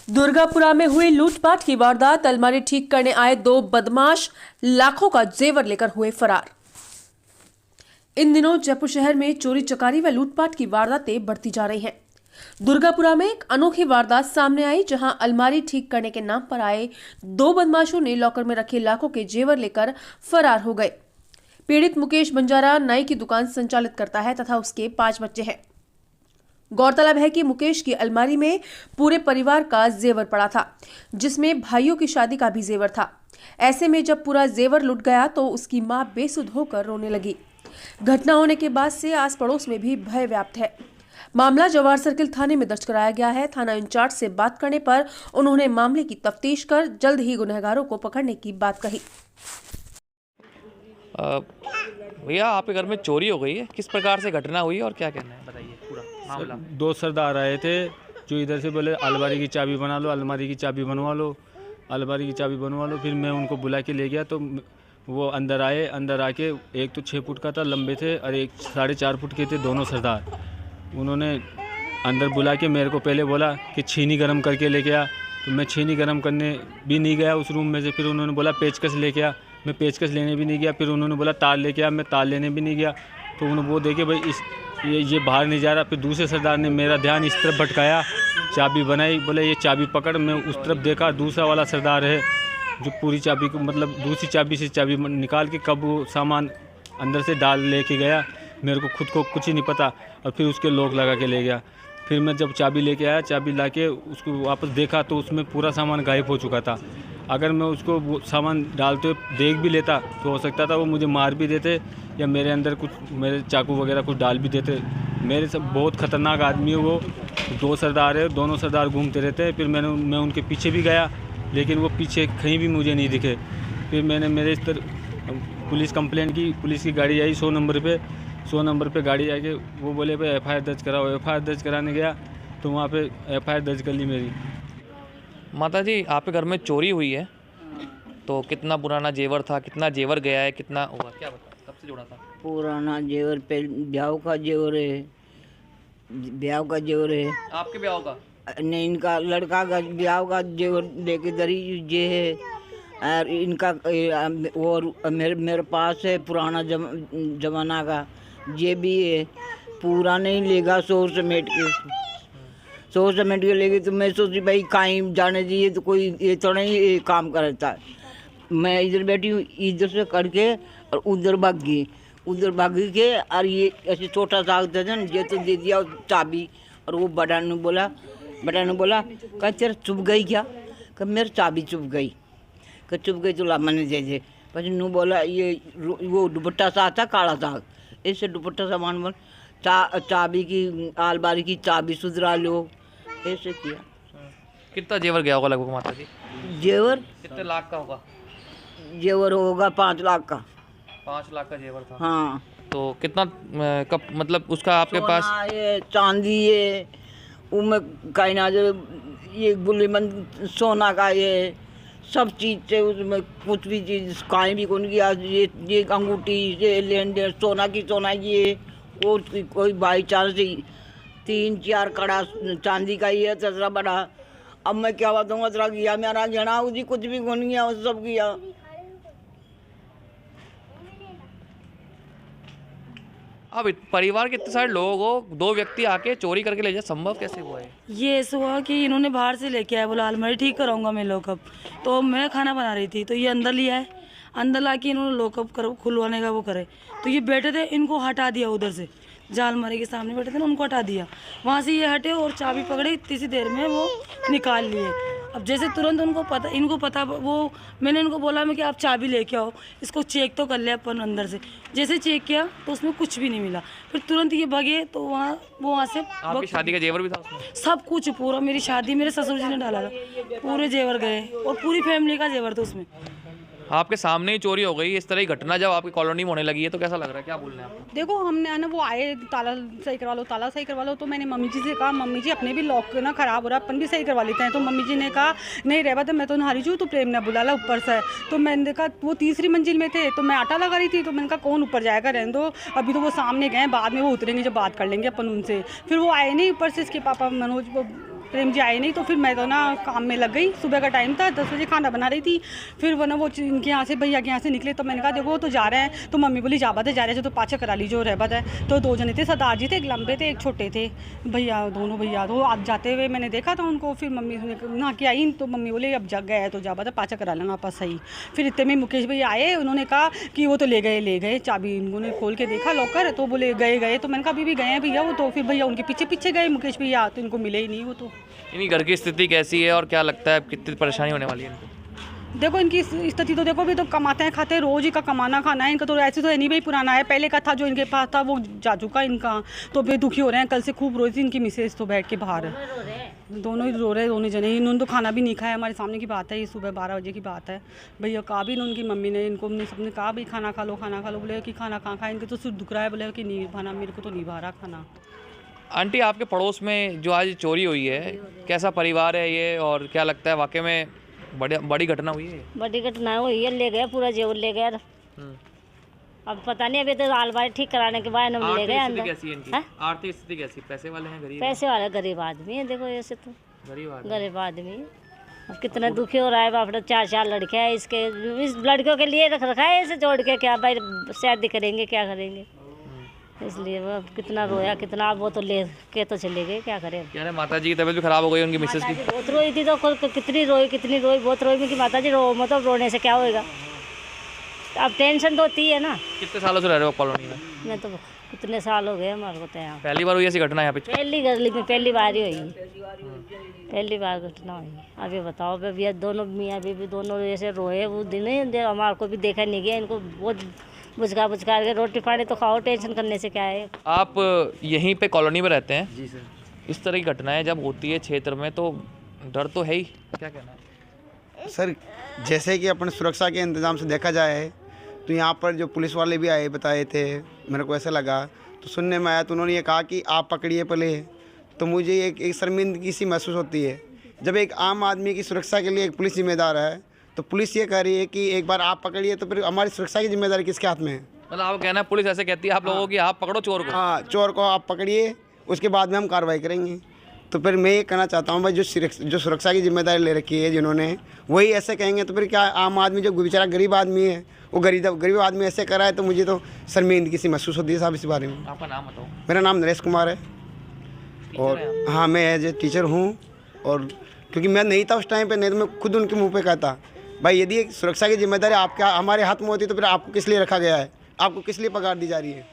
दुर्गापुरा में हुई लूटपाट की वारदात। अलमारी ठीक करने आए दो बदमाश लाखों का जेवर लेकर हुए फरार। इन दिनों जयपुर शहर में चोरी चकारी व लूटपाट की वारदातें बढ़ती जा रही हैं। दुर्गापुरा में एक अनोखी वारदात सामने आई, जहां अलमारी ठीक करने के नाम पर आए दो बदमाशों ने लॉकर में रखे लाखों के जेवर लेकर फरार हो गए। पीड़ित मुकेश बंजारा नाई की दुकान संचालित करता है तथा उसके 5 बच्चे हैं। गौरतलब है कि मुकेश की अलमारी में पूरे परिवार का जेवर पड़ा था, जिसमें भाइयों की शादी का भी जेवर था। ऐसे में जब पूरा जेवर लुट गया तो उसकी मां बेसुध होकर रोने लगी। घटना होने के बाद से आस पड़ोस में भी भय व्याप्त है। मामला जवाहर सर्किल थाने में दर्ज कराया गया है। थाना इंचार्ज से बात करने पर उन्होंने मामले की तफ्तीश कर जल्द ही गुनहगारों को पकड़ने की बात कही। भैया, आपके घर में चोरी हो गई है, किस प्रकार से घटना हुई और क्या कहना है, बताइए पूरा मामला। दो सरदार आए थे जो इधर से बोले अलमारी की चाबी बना लो, अलमारी की चाबी बनवा लो, अलमारी की चाबी बनवा लो। फिर मैं उनको बुला के ले गया तो वो अंदर आए। अंदर आके एक तो 6 फुट का था, लंबे थे, और एक 4.5 फुट के थे, दोनों सरदार। उन्होंने अंदर बुला के मेरे को पहले बोला कि छीनी गर्म करके लेके आ, तो मैं छीनी गर्म करने भी नहीं गया उस रूम में से। फिर उन्होंने बोला पेचकस लेके आ, मैं पेचकस लेने भी नहीं गया। फिर उन्होंने बोला तार लेके आ, मैं तार लेने भी नहीं गया। तो उन्होंने वो देखे भाई ये बाहर नहीं जा रहा। फिर दूसरे सरदार ने मेरा ध्यान इस तरफ भटकाया, चाबी बनाई, बोले ये चाबी पकड़। मैं उस तरफ देखा, दूसरा वाला सरदार है जो पूरी चाबी को मतलब दूसरी चाबी से चाबी निकाल के कब वो सामान अंदर से डाल लेके गया, मेरे को खुद को कुछ ही नहीं पता। और फिर उसके लॉक लगा के ले गया। फिर मैं जब चाबी लेके आया, चाबी लाके उसको वापस देखा तो उसमें पूरा सामान गायब हो चुका था। अगर मैं उसको वो सामान डालते हुए देख भी लेता तो हो सकता था वो मुझे मार भी देते या मेरे अंदर कुछ मेरे चाकू वगैरह कुछ डाल भी देते। मेरे से बहुत ख़तरनाक आदमी है वो। 2 सरदार है, दोनों सरदार घूमते रहते हैं। फिर मैं उनके पीछे भी गया, लेकिन वो पीछे कहीं भी मुझे नहीं दिखे। फिर मैंने मेरे इस तरह पुलिस कंप्लेंट की। पुलिस की गाड़ी आई 100 नंबर पे गाड़ी आके वो बोले भाई FIR दर्ज कराओ। FIR दर्ज कराने गया तो वहाँ पे FIR दर्ज कर ली मेरी। माता जी, आपके घर में चोरी हुई है तो कितना पुराना जेवर था, कितना जेवर गया है, कितना हुआ, क्या बता, कब से जोड़ा था? पुराना जेवर पे ब्याह का जेवर है, ब्याह का जेवर है। आपके ब्याह का नहीं, इनका लड़का का ब्याह का जेवर लेके दरी ये है। और इनका और मेरे पास है पुराना जमाना का ये भी है। पूरा नहीं लेगा, 100 समेट के लेगी। तो मैं सोची भाई कहीं जाने दीजिए तो कोई ये तो नहीं काम करता है। मैं इधर बैठी हूँ, इधर से करके और उधर भागी के और ये ऐसे छोटा सा था ना, ये तो दे दिया चाबी। और वो बड़ा ने बोला कह तेरा चुप गई क्या? कह मेरी चाबी चुप गई। कह चुप गई तो ला मैंने दे दे। પછી नू बोला ये वो दुपट्टा सा था काला सा, ऐसे दुपट्टा सा मान बोल चाबी की अलमारी की चाबी सुधरा लो, ऐसे किया। कितना जेवर गया होगा लगभग माता जी? जेवर कितने लाख का होगा? जेवर होगा 5 लाख का। 5 लाख का जेवर था। हाँ। तो कितना कब मतलब उसका आपके पास? ये चांदी है, उनमें कहना जो ये गुलीमन सोना का ये सब चीज़ से, उसमें कुछ भी चीज़ कहीं भी कौन किया। ये अंगूठी, ये लेन देन सोना की ये और कोई बाई चांस 3-4 कड़ा चांदी का ही है, तसरा बड़ा। अब मैं क्या बताऊँगा, तरा किया मेरा घेना उसी कुछ भी कौन किया, सब किया। अब परिवार के इतने सारे लोग हो, 2 व्यक्ति आके चोरी करके ले जाए, संभव कैसे हुआ है? ये ऐसा हुआ कि इन्होंने बाहर से लेके आया, बोला अलमारी ठीक कराऊंगा मैं लॉकअप। तो मैं खाना बना रही थी तो ये अंदर लिया है, अंदर ला के इन्होंने लॉकअप खुलवाने का वो करे। तो ये बैठे थे, इनको हटा दिया उधर से, जहाँ अलमारी के सामने बैठे थे ना उनको हटा दिया। वहाँ से ये हटे और चाबी पकड़े, इतनी सी देर में वो निकाल लिए। अब जैसे तुरंत इनको पता वो मैंने इनको बोला मैं कि आप चाबी लेके आओ, इसको चेक तो कर ले अपन अंदर से। जैसे चेक किया तो उसमें कुछ भी नहीं मिला। फिर तुरंत ये भगे तो वहाँ से आपकी शादी का जेवर भी था उसमें? सब कुछ पूरा, मेरी शादी मेरे ससुर जी ने डाला था, पूरे जेवर गए और पूरी फैमिली का जेवर था उसमें। आपके सामने ही चोरी हो गई, इस तरह की घटना जब आपकी कॉलोनी में होने लगी है तो कैसा लग रहा है, क्या बोल रहे हैं आप? देखो, हमने ना वो आए ताला सही करवा लो। तो मैंने मम्मी जी से कहा, मम्मी जी अपने भी लॉक ना ख़राब हो रहा है, अपन भी सही करवा लेते हैं। तो मम्मी जी ने कहा नहीं रहवा तो मैं तो नहारी चूँ, तो प्रेम ने बुला ला ऊपर से। तो मैंने देखा वो 3री मंजिल में थे, तो मैं आटा लगा रही थी। तो मैंने कहा कौन ऊपर जाएगा, रहने दो, अभी तो वो सामने गए, बाद में वो उतरेंगे जब बात कर लेंगे अपन उनसे। फिर वो आए नहीं ऊपर से, इसके पापा मनोज प्रेम जी आए नहीं, तो फिर मैं तो ना काम में लग गई। सुबह का टाइम था, 10 बजे खाना बना रही थी। फिर वो ना वो इनके यहाँ से भैया के यहाँ से निकले, तो मैंने कहा देखो वो तो जा रहे हैं, तो मम्मी बोली जाबत है, जा रहे हैं तो पाचा करा लीजिए रहबत है। तो 2 जने थे, सरदार जी थे, एक लंबे थे एक छोटे थे भैया, दोनों भैया। तो आज जाते हुए मैंने देखा था उनको। फिर मम्मी ने नहा के आई, तो मम्मी बोले अब जग गया है तो जाबत है, पाचा करा लेना आपस सही। फिर इतने में मुकेश भैया आए, उन्होंने कहा कि वो तो ले गए चाबी। इन्होंने खोल के देखा लॉकर, तो बोले गए। तो मैंने कहा अभी भी गए हैं भैया वो तो। फिर भैया उनके पीछे गए मुकेश भैया, तो इनको मिले ही नहीं वो तो। इन्हीं घर की स्थिति कैसी है और क्या लगता है कितनी परेशानी होने वाली है इनको? देखो इनकी स्थिति तो देखो, भी तो कमाते हैं खाते हैं, रोज ही का कमाना खाना है इनका। तो ऐसे तो है नहीं भाई, पुराना है, पहले का था जो इनके पास था वो जा चुका इनका। तो फिर दुखी हो रहे हैं। कल से खूब रोई थी इनकी मिसेज तो बैठ के बाहर, दोनों ही रो रहे हैं, दोनों जने। इन्होंने तो खाना भी नहीं खाया, हमारे सामने की बात है, ये सुबह 12 बजे की बात है। भैया कहा भी उनकी मम्मी ने इनको सबने कहा भाई खाना खा लो। बोले कि खाना कहाँ खाए, इनके तो सिर्फ दुख रहा है। बोले कि नहीं खाना, मेरे को तो नहीं भा रहा खाना। आंटी, आपके पड़ोस में जो आज चोरी हुई है, कैसा परिवार है ये और क्या लगता है वाकई में बड़ी घटना हुई है? बड़ी घटना हुई है, ले गए पूरा जेवर ले गए। अब पता नहीं, अभी तो अलमारी ठीक कराने के बाद हम ले गए अंदर। कैसी है इनकी आर्थिक स्थिति कैसी? पैसे वाले हैं, गरीब? पैसे वाले गरीब आदमी है, देखो ऐसे तो गरीब आदमी है। अब कितना दुखी हो रहा है बाप रे। 4 लड़के हैं इसके, इस लड़कियों के लिए रख रखा है ऐसे जोड़ के, क्या भाई शादी करेंगे क्या करेंगे, इसलिए वो कितना रोया कितना। अब वो तो ले के तो चले गए, क्या करें। क्या है, माता जी की तबीयत भी खराब हो गई उनकी मिसेज की? बहुत रोई थी, तो कितनी रोई बहुत रोई। मेरी माता जी मतलब रोने से क्या होएगा, अब टेंशन तो होती है ना। कितने सालों से रह रहे हो कॉलोनी में? मैं तो कितने साल हो गए हमारे को तो यहाँ। पहली बार हुई ऐसी घटना यहाँ पे? पहली गली में पहली बार ही हुई, पहली बार घटना हुई। अभी बताओ भैया, दोनों मियाँ बीवी दोनों ऐसे रोए वो दिन। हमारे को भी देखा नहीं गया, इनको बहुत बुझका के रोटी पानी तो खाओ, टेंशन करने से क्या है। आप यहीं पे कॉलोनी में रहते हैं? जी सर। इस तरह की घटनाएं जब होती है क्षेत्र में तो डर तो है ही, क्या कहना है? सर, जैसे कि अपने सुरक्षा के इंतज़ाम से देखा जाए तो यहाँ पर जो पुलिस वाले भी आए बताए थे, मेरे को ऐसा लगा तो सुनने में आया, तो उन्होंने ये कहा कि आप पकड़िए पहले। तो मुझे एक शर्मिंदगी सी महसूस होती है जब एक आम आदमी की सुरक्षा के लिए एक पुलिस जिम्मेदार है, तो पुलिस ये कह रही है कि एक बार आप पकड़िए, तो फिर हमारी सुरक्षा की जिम्मेदारी किसके हाथ में है? मतलब आप कहना है पुलिस ऐसे कहती है आप लोगों की, आप पकड़ो चोर को? हाँ, चोर को आप पकड़िए, उसके बाद में हम कार्रवाई करेंगे। तो फिर मैं ये कहना चाहता हूँ भाई, जो सुरक्षा की जिम्मेदारी ले रखी है जिन्होंने, वही ऐसे कहेंगे तो फिर क्या आम आदमी जो बेचारा गरीब आदमी है, वो गरीब आदमी ऐसे करा है, तो मुझे तो शर्मिंदगी सी महसूस होती है साहब इस बारे में। आपका नाम बताओ? मेरा नाम नरेश कुमार है और हाँ, मैं एज ए टीचर हूँ। और क्योंकि मैं नहीं था उस टाइम पे, नहीं तो मैं खुद उनके मुंह पे कहता भाई यदि सुरक्षा की जिम्मेदारी आपके हमारे हाथ में होती तो फिर आपको किस लिए रखा गया है, आपको किस लिए पगार दी जा रही है?